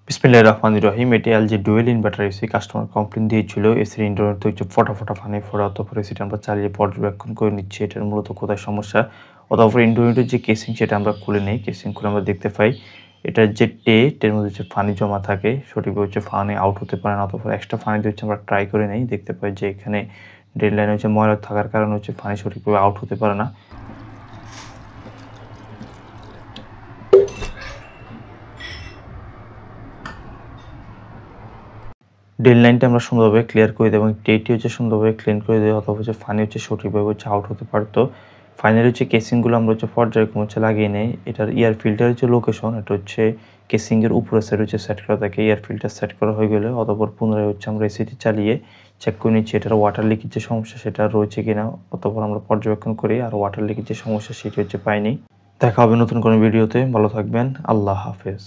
বিসমিল্লাহির রহমানির রহিম। এটি LG dual inverter AC. Customer complain দিয়েছিল এসির ইনডোরতে হচ্ছে ফটা পানি ফোড়া। অতঃপর এসিটা আমরা চালিয়ে পর্যবেক্ষণ করে নিচ্ছি এটার মূলত কোথায় সমস্যা। অতঃপর ইনডোর ইউনিটের যে কেসিং সেটা আমরা খুলে নেই। কেসিং খুলে আমরা দেখতে পাই এটার যে টের মধ্যে হচ্ছে পানি জমা থাকে, সঠিকভাবে হচ্ছে পানি আউট হতে পারে না। অতঃপর এক্সট্রা পানি দিয়ে হচ্ছে আমরা ট্রাই করে নেই। দেখতে পাই যে এখানে ড্রেন লাইনে হচ্ছে ময়লা থাকার কারণে হচ্ছে পানি সঠিকভাবে আউট হতে পারে না। ড্রেন লাইনটা আমরা সুন্দরভাবে ক্লিয়ার করে দেই এবং টেটি হচ্ছে সুন্দরভাবে ক্লিন করে দেই। অথবা হচ্ছে পানি হচ্ছে সঠিকভাবে হচ্ছে আউট হতে পারতো। ফাইনালি হচ্ছে কেসিংগুলো আমরা হচ্ছে পর্যায়ক্রমে হচ্ছে লাগিয়ে নেই। এটার এয়ার ফিল্টারের যে লোকেশন এটা হচ্ছে কেসিংয়ের উপরের সাইড হচ্ছে সেট করা থাকে। এয়ার ফিল্টার সেট করা হয়ে গেলে অতঃপর পুনরায় হচ্ছে আমরা এসিটি চালিয়ে চেক করে নিচ্ছি এটার ওয়াটার লিকের যে সমস্যা সেটা রয়েছে কিনা। অতঃপর আমরা পর্যবেক্ষণ করি আর ওয়াটার লিকের যে সমস্যা সেটি হচ্ছে পাইনি। দেখা হবে নতুন কোনো ভিডিওতে। ভালো থাকবেন। আল্লাহ হাফেজ।